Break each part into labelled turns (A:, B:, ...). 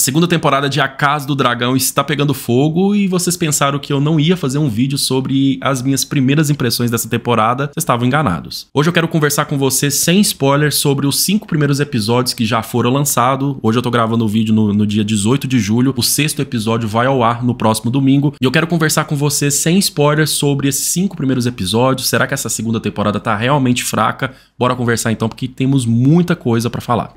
A: A segunda temporada de A Casa do Dragão está pegando fogo e vocês pensaram que eu não ia fazer um vídeo sobre as minhas primeiras impressões dessa temporada, vocês estavam enganados. Hoje eu quero conversar com vocês sem spoilers sobre os 5 primeiros episódios que já foram lançados. Hoje eu tô gravando o vídeo no dia 18 de julho, o 6º episódio vai ao ar no próximo domingo e eu quero conversar com vocês sem spoilers sobre esses 5 primeiros episódios. Será que essa segunda temporada tá realmente fraca? Bora conversar então, porque temos muita coisa pra falar.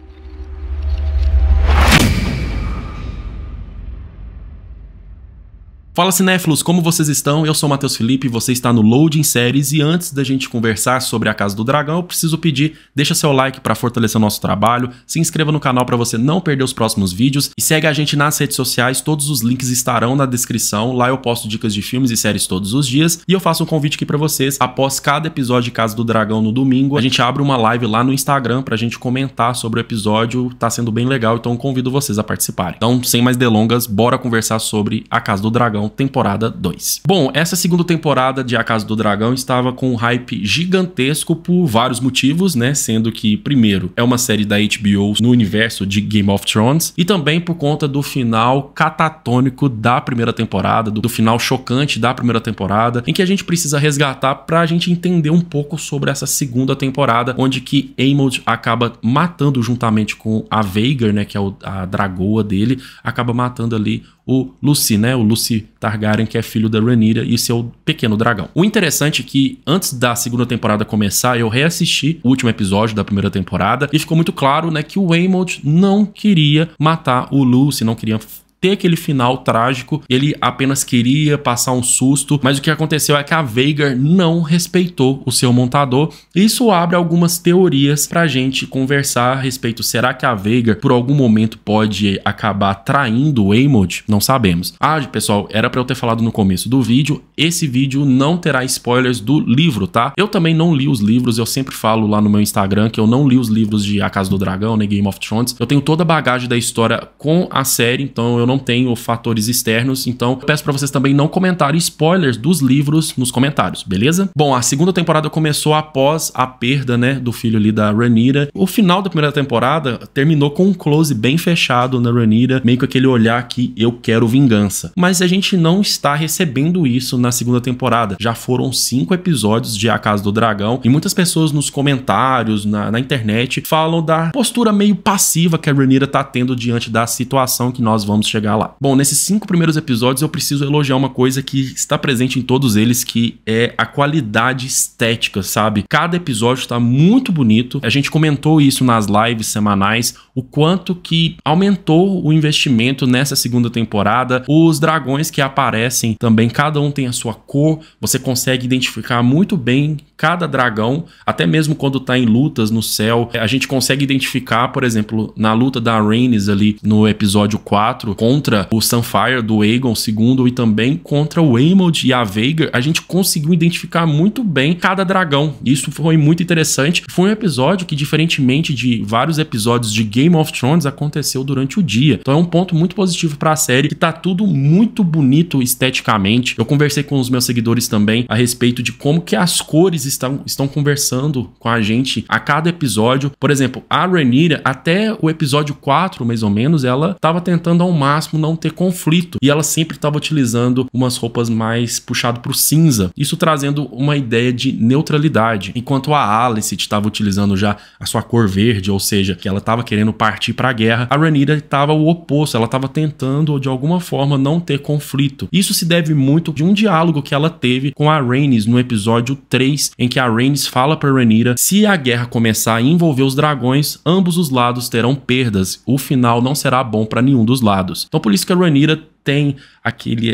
A: Fala cinéfilos, como vocês estão? Eu sou o Matheus Felipe, você está no Loading Séries e antes da gente conversar sobre A Casa do Dragão, eu preciso pedir, deixa seu like para fortalecer o nosso trabalho, se inscreva no canal para você não perder os próximos vídeos e segue a gente nas redes sociais, todos os links estarão na descrição, lá eu posto dicas de filmes e séries todos os dias e eu faço um convite aqui para vocês, após cada episódio de Casa do Dragão no domingo, a gente abre uma live lá no Instagram pra gente comentar sobre o episódio, tá sendo bem legal, então convido vocês a participarem. Então, sem mais delongas, bora conversar sobre A Casa do Dragão temporada 2. Bom, essa segunda temporada de A Casa do Dragão estava com um hype gigantesco por vários motivos, né? Sendo que, primeiro, é uma série da HBO no universo de Game of Thrones e também por conta do final catatônico da primeira temporada, do final chocante da primeira temporada, em que a gente precisa resgatar pra gente entender um pouco sobre essa segunda temporada, onde que Aemond acaba matando juntamente com a Vhagar, né? Que é a dragoa dele, acaba matando ali o Lucy, né? O Lucy Targaryen, que é filho da Rhaenyra e seu pequeno dragão. O interessante é que antes da segunda temporada começar, eu reassisti o último episódio da primeira temporada e ficou muito claro, né, que o Aemond não queria matar o Lucy, não queria ter aquele final trágico, ele apenas queria passar um susto, mas o que aconteceu é que a Vhagar não respeitou o seu montador, e isso abre algumas teorias pra gente conversar a respeito. Será que a Vhagar por algum momento pode acabar traindo o Aemond? Não sabemos. Ah, pessoal, era pra eu ter falado no começo do vídeo, esse vídeo não terá spoilers do livro, tá? Eu também não li os livros, eu sempre falo lá no meu Instagram que eu não li os livros de A Casa do Dragão, nem Game of Thrones, eu tenho toda a bagagem da história com a série, então eu não tenho fatores externos, então eu peço pra vocês também não comentarem spoilers dos livros nos comentários, beleza? Bom, a segunda temporada começou após a perda, né, do filho ali da Rhaenyra. O final da primeira temporada terminou com um close bem fechado na Rhaenyra, meio com aquele olhar que eu quero vingança. Mas a gente não está recebendo isso na segunda temporada. Já foram 5 episódios de A Casa do Dragão e muitas pessoas nos comentários, na internet, falam da postura meio passiva que a Rhaenyra tá tendo diante da situação que nós vamos chegar lá. Bom, nesses 5 primeiros episódios eu preciso elogiar uma coisa que está presente em todos eles, que é a qualidade estética, sabe? Cada episódio está muito bonito. A gente comentou isso nas lives semanais, o quanto que aumentou o investimento nessa segunda temporada. Os dragões que aparecem também, cada um tem a sua cor, você consegue identificar muito bem cada dragão, até mesmo quando tá em lutas no céu, a gente consegue identificar, por exemplo, na luta da Rhaenys ali no episódio 4, contra o Sunfyre do Aegon II e também contra o Aemond e a Vhagar, a gente conseguiu identificar muito bem cada dragão. Isso foi muito interessante. Foi um episódio que, diferentemente de vários episódios de Game of Thrones, aconteceu durante o dia. Então é um ponto muito positivo pra série, que tá tudo muito bonito esteticamente. Eu conversei com os meus seguidores também a respeito de como que as cores estão conversando com a gente a cada episódio. Por exemplo, a Rhaenyra, até o episódio 4, mais ou menos, ela tava tentando ao máximo não ter conflito, e ela sempre estava utilizando umas roupas mais puxado pro cinza, isso trazendo uma ideia de neutralidade, enquanto a Alicent estava utilizando já a sua cor verde, ou seja, que ela estava querendo partir para a guerra. A Rhaenyra estava o oposto, ela estava tentando de alguma forma não ter conflito. Isso se deve muito de um diálogo que ela teve com a Rhaenys no episódio 3, em que a Rhaenys fala para Rhaenyra: se a guerra começar a envolver os dragões, ambos os lados terão perdas, o final não será bom para nenhum dos lados. Então por isso que a Rhaenyra tem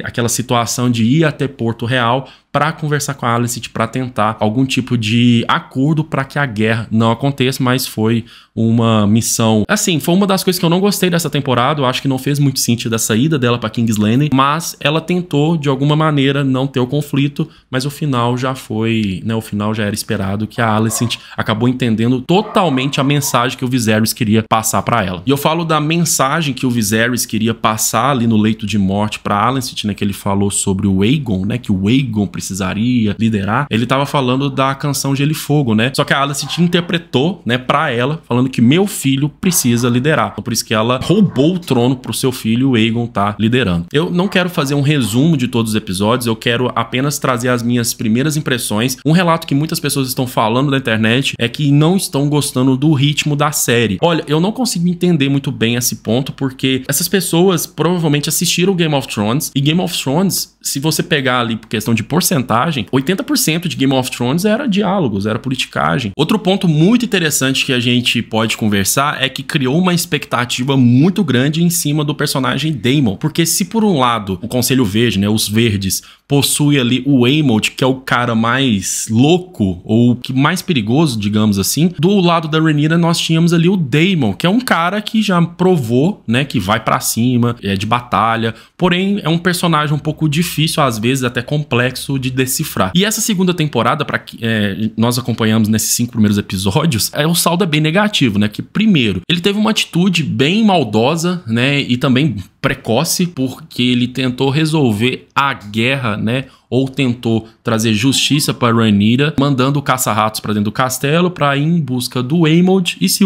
A: aquela situação de ir até Porto Real para conversar com a Alicent, para tentar algum tipo de acordo para que a guerra não aconteça, mas foi uma missão... Assim, foi uma das coisas que eu não gostei dessa temporada, eu acho que não fez muito sentido a saída dela para King's Landing, mas ela tentou, de alguma maneira, não ter o conflito, mas o final já foi, né, o final já era esperado, que a Alicent acabou entendendo totalmente a mensagem que o Viserys queria passar para ela. E eu falo da mensagem que o Viserys queria passar ali no leito de morte para Alicent, né, que ele falou sobre o Aegon, né, que o Aegon precisaria liderar, ele tava falando da canção Gelo e Fogo, né? Só que a Alicent interpretou, né, para ela, falando que meu filho precisa liderar. Então, por isso que ela roubou o trono pro seu filho, o Aegon tá liderando. Eu não quero fazer um resumo de todos os episódios, eu quero apenas trazer as minhas primeiras impressões. Um relato que muitas pessoas estão falando na internet é que não estão gostando do ritmo da série. Olha, eu não consigo entender muito bem esse ponto, porque essas pessoas provavelmente assistiram Game of Thrones, e Game of Thrones, se você pegar ali por questão de porcentagem, 80% de Game of Thrones era diálogos, era politicagem. Outro ponto muito interessante que a gente pode conversar é que criou uma expectativa muito grande em cima do personagem Daemon, porque se por um lado o Conselho Verde, né, os verdes, possui ali o Aemond, que é o cara mais louco, ou que mais perigoso, digamos assim, do lado da Rhaenyra nós tínhamos ali o Daemon, que é um cara que já provou, né, que vai pra cima, é de batalha, porém é um personagem um pouco difícil, às vezes até complexo de decifrar. E essa segunda temporada, para que nós acompanhamos nesses 5 primeiros episódios, o saldo é bem negativo, né, que primeiro, ele teve uma atitude bem maldosa, né, e também precoce, porque ele tentou resolver a guerra, né, ou tentou trazer justiça para Rhaenyra, mandando o caça-ratos para dentro do castelo para ir em busca do Aemond, e se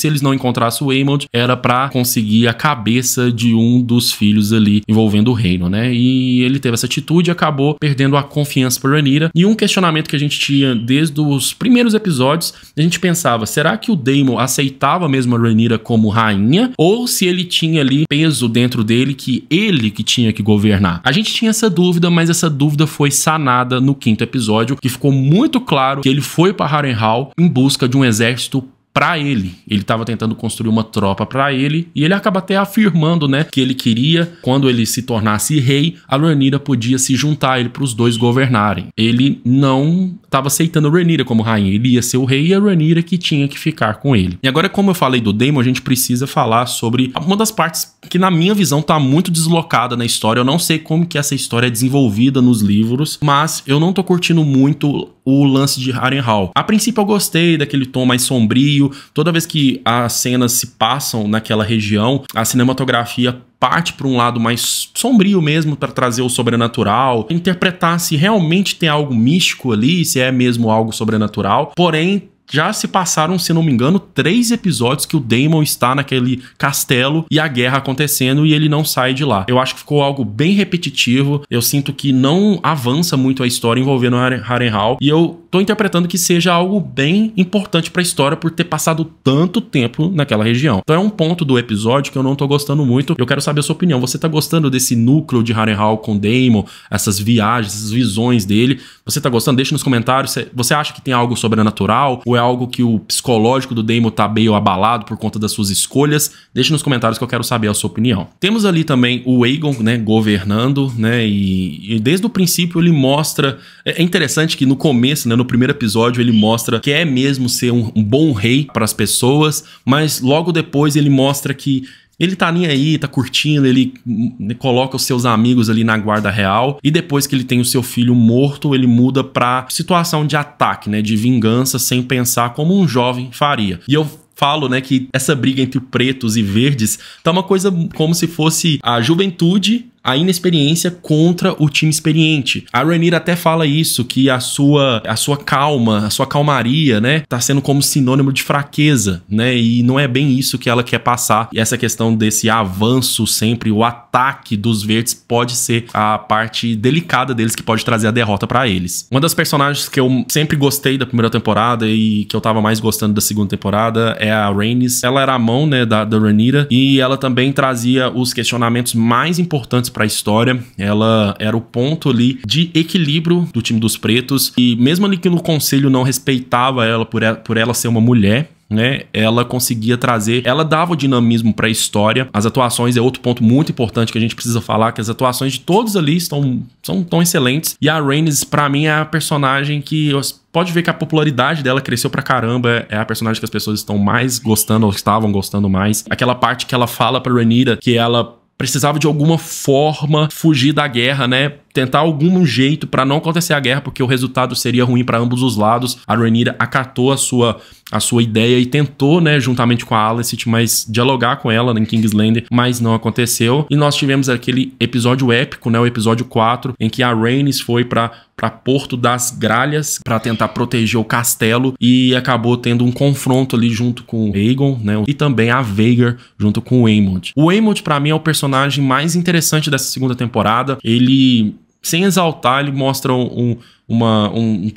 A: eles não encontrassem o Aemond, era para conseguir a cabeça de um dos filhos ali envolvendo o reino, né? E ele teve essa atitude e acabou perdendo a confiança para Rhaenyra. E um questionamento que a gente tinha desde os primeiros episódios, a gente pensava, será que o Daemon aceitava mesmo a Rhaenyra como rainha, ou se ele tinha ali peso dentro dele que ele que tinha que governar? A gente tinha essa dúvida, mas essa dúvida foi sanada no 5º episódio, que ficou muito claro que ele foi para Harrenhal em busca de um exército para ele. Ele estava tentando construir uma tropa para ele, e ele acaba até afirmando, né, que ele queria, quando ele se tornasse rei, a Rhaenyra podia se juntar a ele para os dois governarem. Ele não estava aceitando a Rhaenyra como rainha, ele ia ser o rei e a Rhaenyra que tinha que ficar com ele. E agora, como eu falei do Daemon, a gente precisa falar sobre uma das partes que, na minha visão, tá muito deslocada na história. Eu não sei como que essa história é desenvolvida nos livros, mas eu não tô curtindo muito o lance de Harrenhal. A princípio eu gostei daquele tom mais sombrio. Toda vez que as cenas se passam naquela região, a cinematografia parte para um lado mais sombrio mesmo, para trazer o sobrenatural, interpretar se realmente tem algo místico ali, se é mesmo algo sobrenatural. Porém, já se passaram, se não me engano, 3 episódios que o Daemon está naquele castelo e a guerra acontecendo e ele não sai de lá. Eu acho que ficou algo bem repetitivo. Eu sinto que não avança muito a história envolvendo Harrenhal, e eu tô interpretando que seja algo bem importante pra história por ter passado tanto tempo naquela região. Então é um ponto do episódio que eu não tô gostando muito. Eu quero saber a sua opinião. Você tá gostando desse núcleo de Harrenhal com Daemon, essas viagens, essas visões dele? Você tá gostando? Deixa nos comentários. Você acha que tem algo sobrenatural? Ou é algo que o psicológico do Daemon tá meio abalado por conta das suas escolhas? Deixa nos comentários que eu quero saber a sua opinião. Temos ali também o Aegon, né, governando, né, e desde o princípio ele mostra... É interessante que no começo, né, no primeiro episódio, ele mostra que é mesmo ser um bom rei para as pessoas, mas logo depois ele mostra que ele tá nem aí, tá curtindo, ele coloca os seus amigos ali na guarda real, e depois que ele tem o seu filho morto, ele muda pra situação de ataque, né, de vingança, sem pensar como um jovem faria. E eu falo, né, que essa briga entre pretos e verdes tá uma coisa como se fosse a juventude, a inexperiência contra o time experiente. A Rhaenyra até fala isso, que a sua calma, a sua calmaria, né, tá sendo como sinônimo de fraqueza, né, e não é bem isso que ela quer passar. E essa questão desse avanço sempre, o ataque dos verdes pode ser a parte delicada deles, que pode trazer a derrota pra eles. Uma das personagens que eu sempre gostei da primeira temporada e que eu tava mais gostando da segunda temporada é a Rhaenys. Ela era a mão, né, da Rhaenyra, e ela também trazia os questionamentos mais importantes para a história. Ela era o ponto ali de equilíbrio do time dos pretos, e mesmo ali que no conselho não respeitava ela por ela ser uma mulher, né, ela conseguia trazer, ela dava o dinamismo para a história. As atuações é outro ponto muito importante que a gente precisa falar, que as atuações de todos ali são tão excelentes, e a Rhaenys, para mim, é a personagem que pode ver que a popularidade dela cresceu pra caramba. É a personagem que as pessoas estão mais gostando, ou estavam gostando mais. Aquela parte que ela fala pra Rhaenyra que ela precisava de alguma forma fugir da guerra, né? tentar algum jeito pra não acontecer a guerra, porque o resultado seria ruim pra ambos os lados. A Rhaenyra acatou a sua ideia e tentou, né, juntamente com a Alicent, mas dialogar com ela em King's Landing, mas não aconteceu. E nós tivemos aquele episódio épico, né, o episódio 4, em que a Rhaenys foi pra Porto das Gralhas para tentar proteger o castelo e acabou tendo um confronto ali junto com o Aegon, né, e também a Vhagar junto com o Aemond. O Aemond, para mim, é o personagem mais interessante dessa segunda temporada. Ele, sem exaltar, ele mostra um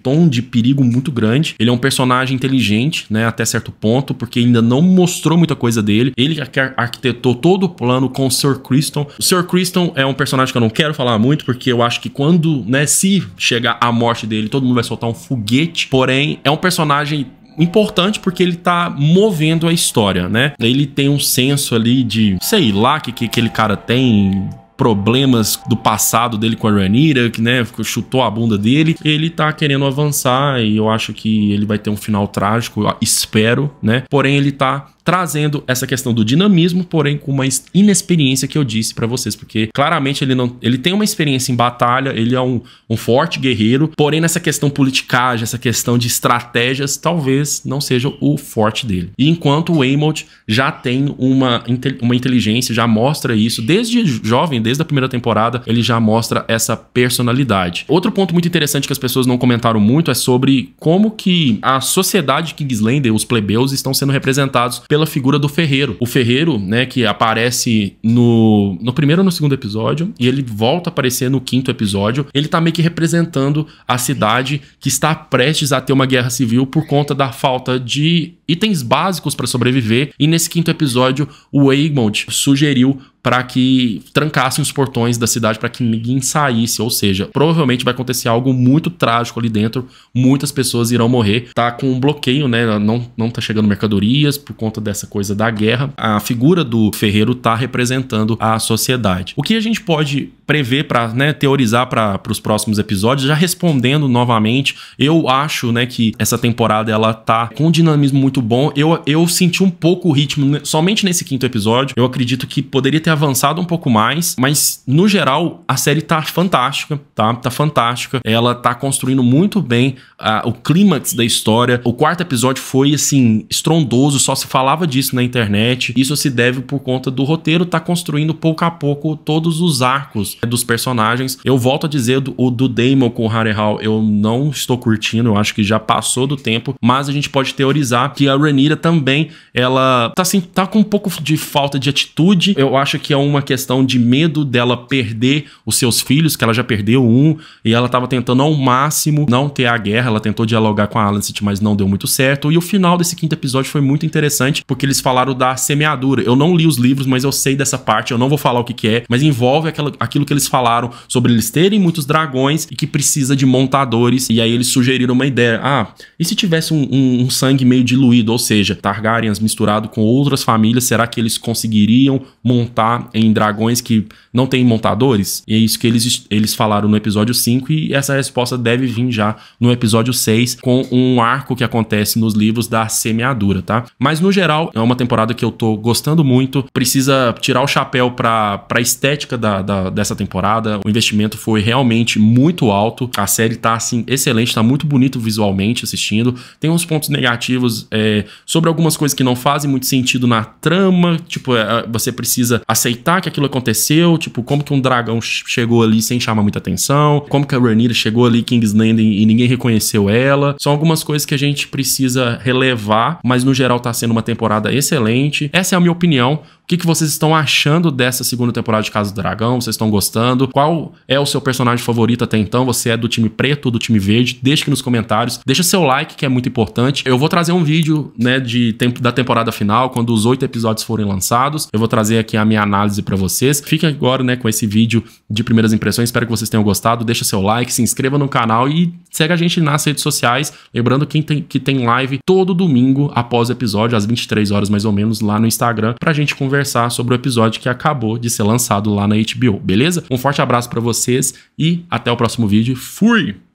A: tom de perigo muito grande. Ele é um personagem inteligente, né, até certo ponto, porque ainda não mostrou muita coisa dele. Ele arquitetou todo o plano com o Sir Criston. O Sir Criston é um personagem que eu não quero falar muito, porque eu acho que quando, né, se chegar a morte dele, todo mundo vai soltar um foguete. Porém, é um personagem importante porque ele tá movendo a história, né? Ele tem um senso ali de, sei lá, que aquele cara tem problemas do passado dele com a Rhaenyra, que, né, chutou a bunda dele. Ele tá querendo avançar e eu acho que ele vai ter um final trágico, eu espero, né? Porém, ele tá trazendo essa questão do dinamismo, porém com uma inexperiência que eu disse pra vocês, porque claramente ele tem uma experiência em batalha, ele é um forte guerreiro, porém nessa questão politicagem, essa questão de estratégias, talvez não seja o forte dele. E enquanto o Aemond já tem uma inteligência, já mostra isso, desde jovem, desde a primeira temporada, ele já mostra essa personalidade. Outro ponto muito interessante que as pessoas não comentaram muito é sobre como que a sociedade de King's Landing, os plebeus, estão sendo representados pela figura do ferreiro. O ferreiro, né, que aparece no primeiro e no segundo episódio, e ele volta a aparecer no quinto episódio. Ele tá meio que representando a cidade que está prestes a ter uma guerra civil por conta da falta de itens básicos para sobreviver. E nesse quinto episódio, o Aemond sugeriu para que trancassem os portões da cidade para que ninguém saísse, ou seja, provavelmente vai acontecer algo muito trágico ali dentro, muitas pessoas irão morrer, tá com um bloqueio, né, não tá chegando mercadorias por conta dessa coisa da guerra. A figura do ferreiro tá representando a sociedade. O que a gente pode prever para, né, teorizar para os próximos episódios, já respondendo novamente, eu acho, né, que essa temporada ela tá com um dinamismo muito bom. Eu senti um pouco o ritmo somente nesse quinto episódio. Eu acredito que poderia ter avançado um pouco mais, mas no geral a série tá fantástica, tá fantástica. Ela tá construindo muito bem o clímax da história. O quarto episódio foi assim estrondoso, só se falava disso na internet. Isso se deve por conta do roteiro tá construindo pouco a pouco todos os arcos dos personagens. Eu volto a dizer, o do Daemon com o Harrenhal eu não estou curtindo, eu acho que já passou do tempo, mas a gente pode teorizar que a Rhaenyra também, ela tá assim, tá com um pouco de falta de atitude. Eu acho que é uma questão de medo dela perder os seus filhos, que ela já perdeu um, e ela tava tentando ao máximo não ter a guerra. Ela tentou dialogar com a Alicent, mas não deu muito certo. E o final desse quinto episódio foi muito interessante, porque eles falaram da semeadura. Eu não li os livros, mas eu sei dessa parte, eu não vou falar o que é, mas envolve aquilo que eles falaram sobre eles terem muitos dragões e que precisa de montadores. E aí eles sugeriram uma ideia, e se tivesse um sangue meio diluído, ou seja, Targaryens misturado com outras famílias, será que eles conseguiriam montar em dragões que não tem montadores? E é isso que eles falaram no episódio 5, e essa resposta deve vir já no episódio 6, com um arco que acontece nos livros da semeadura, tá? Mas no geral, é uma temporada que eu tô gostando muito. Precisa tirar o chapéu pra estética dessa temporada. O investimento foi realmente muito alto. A série tá, assim, excelente, tá muito bonito visualmente assistindo. Tem uns pontos negativos sobre algumas coisas que não fazem muito sentido na trama, tipo, você precisa aceitar que aquilo aconteceu, tipo, como que um dragão chegou ali sem chamar muita atenção, como que a Rhaenyra chegou ali em King's Landing e ninguém reconheceu ela. São algumas coisas que a gente precisa relevar, mas no geral tá sendo uma temporada excelente. Essa é a minha opinião. O que vocês estão achando dessa segunda temporada de Casa do Dragão? Vocês estão gostando? Qual é o seu personagem favorito até então? Você é do time preto ou do time verde? Deixa aqui nos comentários. Deixa seu like, que é muito importante. Eu vou trazer um vídeo, né, da temporada final, quando os 8 episódios forem lançados. Eu vou trazer aqui a minha análise pra vocês. Fique agora, né, com esse vídeo de primeiras impressões. Espero que vocês tenham gostado. Deixa seu like, se inscreva no canal e segue a gente nas redes sociais. Lembrando que tem live todo domingo após o episódio, às 23 horas mais ou menos, lá no Instagram, pra gente conversar sobre o episódio que acabou de ser lançado lá na HBO, beleza? Um forte abraço pra vocês e até o próximo vídeo. Fui!